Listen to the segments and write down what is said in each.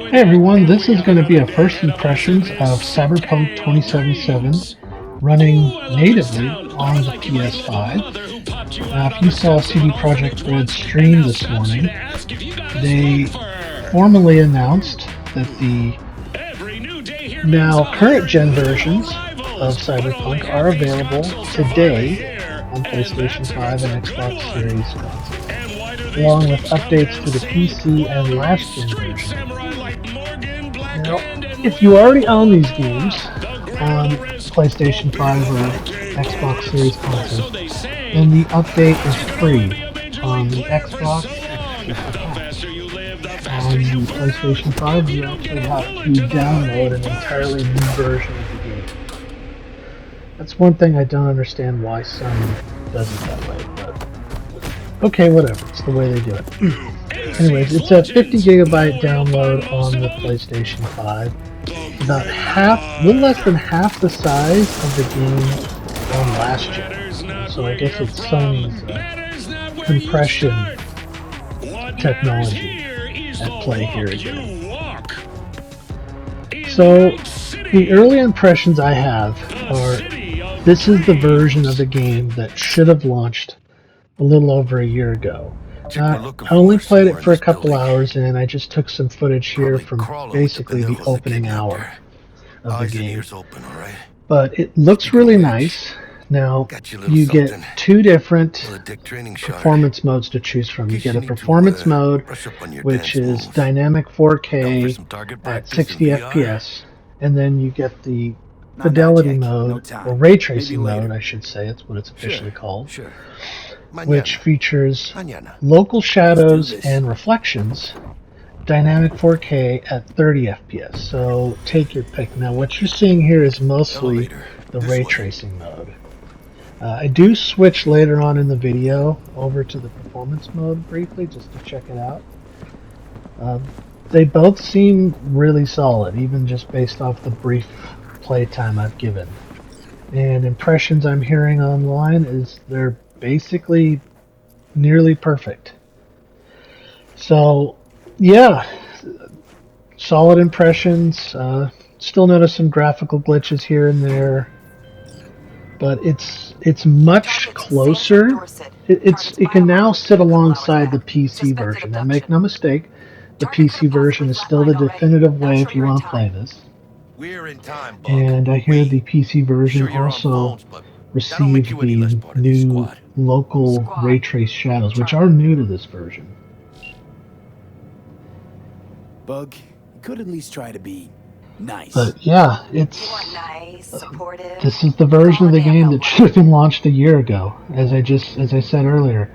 Hey everyone, this is going to be a first impressions of Cyberpunk 2077 running natively on the PS5. Now, if you saw CD Projekt Red's stream this morning, they formally announced that the now current gen versions of Cyberpunk are available today on PlayStation 5 and Xbox Series consoles, along with updates to the PC and last gen version. Now, if you already own these games on PlayStation 5 or Xbox Series consoles, then the update is free. On the Xbox, it's $50. On the PlayStation 5, you actually have to download an entirely new version of the game. That's one thing I don't understand why Sony does it that way, but okay, whatever. It's the way they do it. Anyways, it's a 50 gigabyte download on the PlayStation 5. About half, a little less than half the size of the game on last gen. So I guess it's Sony's compression technology at play here again. So the early impressions I have are this is the version of the game that should have launched a little over a year ago. I only played it for a couple hours, and I just took some footage here from basically the opening hour of the game. But it looks really nice. Now, you get two different performance modes to choose from. You get a performance mode, which is dynamic 4K at 60 FPS, and then you get the fidelity mode, or ray tracing mode, I should say. It's what it's officially called. Which features local shadows and reflections, dynamic 4K at 30 FPS. So take your pick. Now what you're seeing here is mostly the ray tracing mode. I do switch later on in the video over to the performance mode briefly just to check it out. They both seem really solid, even just based off the brief playtime I've given. And impressions I'm hearing online is they're basically nearly perfect. So yeah, solid impressions. Still notice some graphical glitches here and there, but it's much closer. It can now sit alongside the PC version. Now make no mistake, the PC version is still the definitive way if you want to play this. And I hear the PC version also received the new local ray trace shadows, which are new to this version. Bug, you could at least try to be nice. But yeah, it's this is the version of the game that should have been launched a year ago, as I said earlier.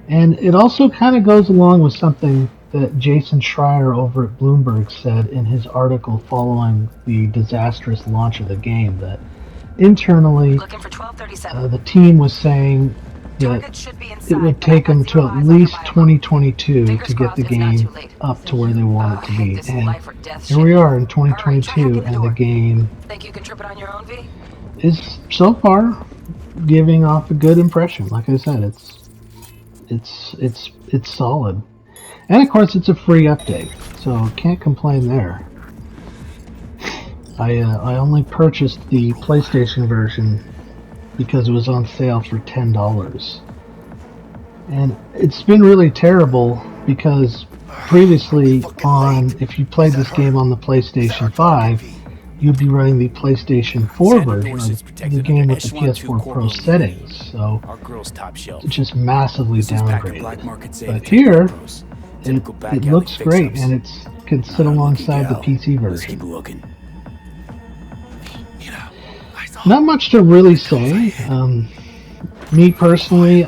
And it also kind of goes along with something that Jason Schreier over at Bloomberg said in his article following the disastrous launch of the game, that internally, the team was saying that it would take them to at least 2022 to get the game up to where they want it to be. And here we are in 2022, and the game is so far giving off a good impression. Like I said, it's solid, and of course it's a free update, so can't complain there. I only purchased the PlayStation version because it was on sale for $10. And it's been really terrible because previously if you played this game on the PlayStation 5, you'd be running the PlayStation 4 version of the game with the PS4 Pro settings. So it's just massively downgraded. But here, it looks great, and it can sit alongside the PC version. Not much to really say. Me personally,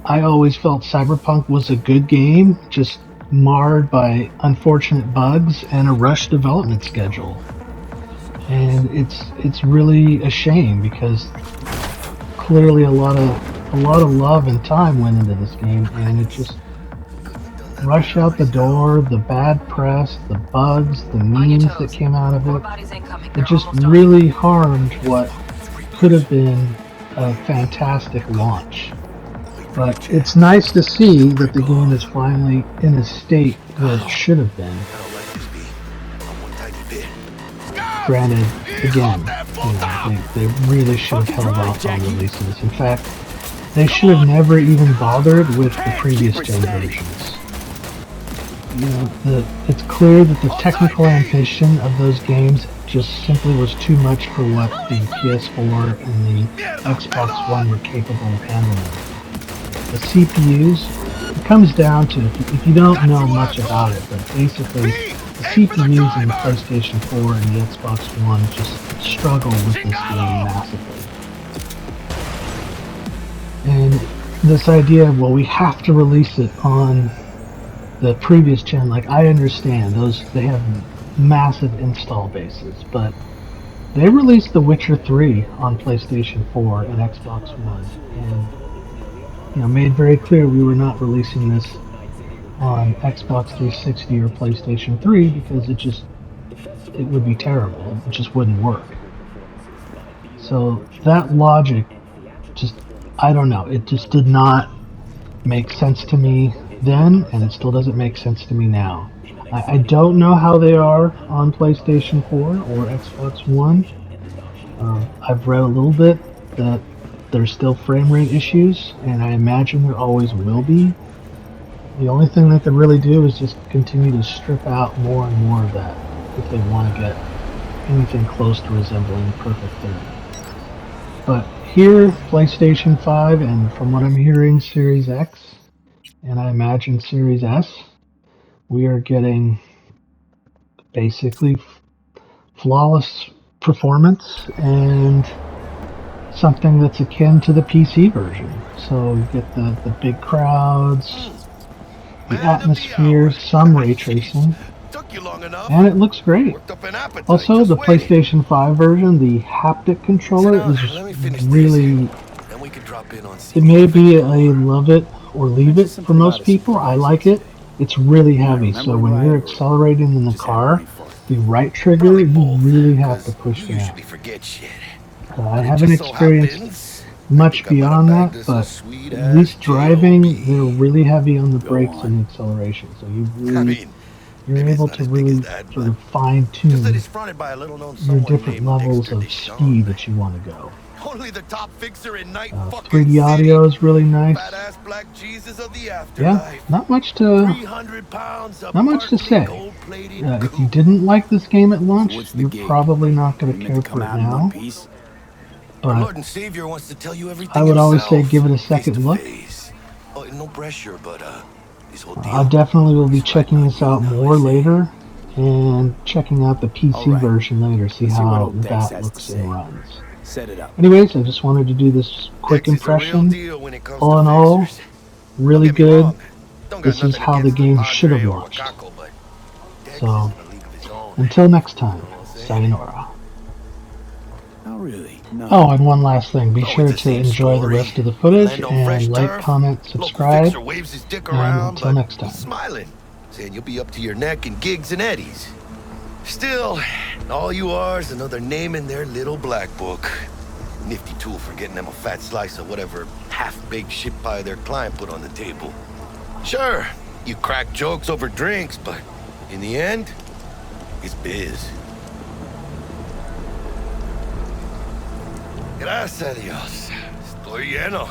I always felt Cyberpunk was a good game, just marred by unfortunate bugs and a rushed development schedule. And it's really a shame because clearly a lot of love and time went into this game, and it just rushed out the door. The bad press, the bugs, the memes that came out of it just really harmed what could have been a fantastic launch. But it's nice to see that the game is finally in a state where it should have been. Granted, again, they really should have held off on releasing this. In fact, they should have never even bothered with the previous gen versions. It's clear that the technical ambition of those games just simply was too much for what the PS4 and the Xbox One were capable of handling. The CPUs, it comes down to, if you don't know much about it, but basically the CPUs in the PlayStation 4 and the Xbox One just struggle with this game massively. And this idea of, well, we have to release it on the previous gen, like, I understand they have massive install bases, but they released The Witcher 3 on PlayStation 4 and Xbox One, and made very clear we were not releasing this on Xbox 360 or PlayStation 3 because it would be terrible. It just wouldn't work. So that logic I don't know, it just did not make sense to me then, and it still doesn't make sense to me now. I don't know how they are on PlayStation 4 or Xbox One. I've read a little bit that there's still frame rate issues, and I imagine there always will be. The only thing they could really do is just continue to strip out more and more of that if they want to get anything close to resembling perfect 30. But here, PlayStation 5, and from what I'm hearing, Series X, and I imagine Series S, we are getting basically flawless performance and something that's akin to the PC version. So you get the big crowds, the atmosphere, some ray tracing, and it looks great. Also, the PlayStation 5 version, the haptic controller is really, it may be a love it or leave it for most people. I like it. It's really heavy, so when you're accelerating in the car, the right trigger, you really have to push down. I haven't experienced much beyond that, but at least driving, they're really heavy on the brakes and the acceleration, so you're able to really sort of fine-tune your different levels of speed that you want to go. 3D audio is really nice. Yeah, not much to say. If you didn't like this game at launch, you're probably not going to care for it now. But I would always say give it a second look. I definitely will be checking this out more later, and checking out the PC version later, see how that looks and runs. Anyways, I just wanted to do this quick impression. All in all, really good. This is how the game should have launched. So, until next time, sayonara. Oh, and one last thing. Be sure to enjoy the rest of the footage and like, comment, subscribe. And until next time. Saying you'll be up to your neck in gigs and eddies. Still, all you are is another name in their little black book. Nifty tool for getting them a fat slice of whatever half-baked shit pie their client put on the table. Sure, you crack jokes over drinks, but in the end, it's biz. Gracias a Dios. Estoy lleno.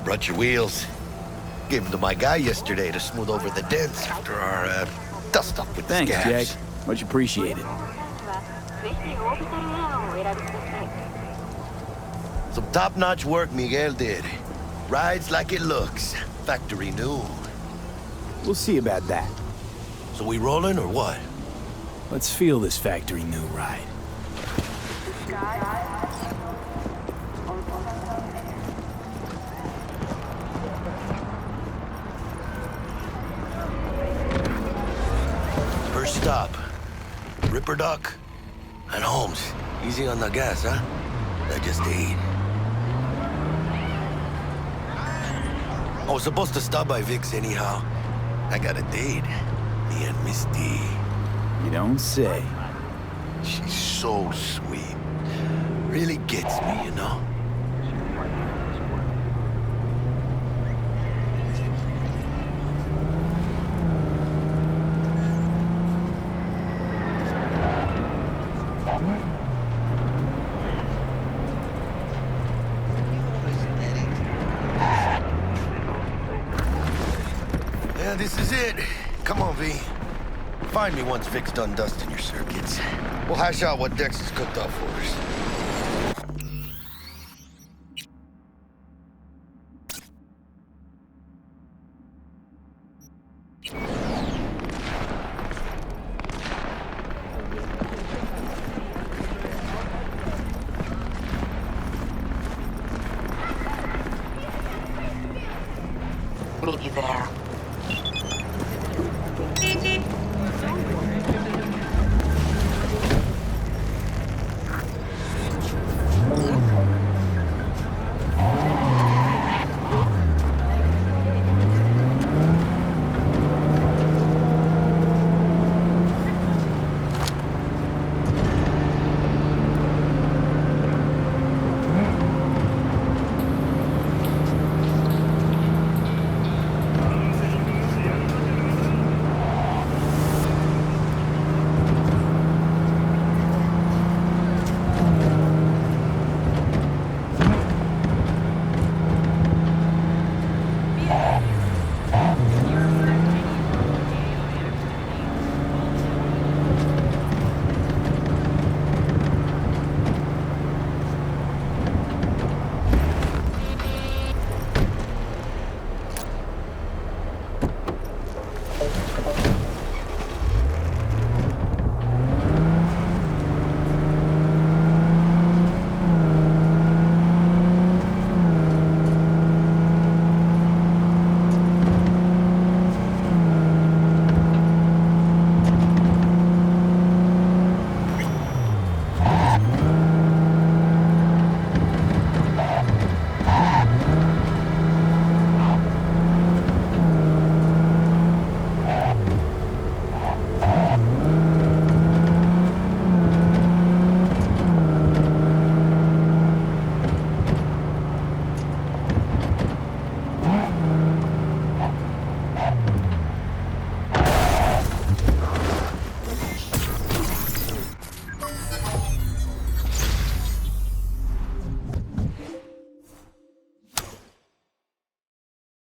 Brought your wheels. Gave them to my guy yesterday to smooth over the dents after our dust-up with the scabs. Thanks, Jack. Much appreciated. Some top-notch work Miguel did. Rides like it looks. Factory new. We'll see about that. So we rolling or what? Let's feel this factory new ride. First stop. Ripper Duck and Holmes. Easy on the gas, huh? I just ate. I was supposed to stop by Vic's anyhow. I got a date. Me and Misty. You don't say. She's so sweet. Really gets me, you know? Find me once Vic's done dusting your circuits. We'll hash out what Dex has cooked up for us.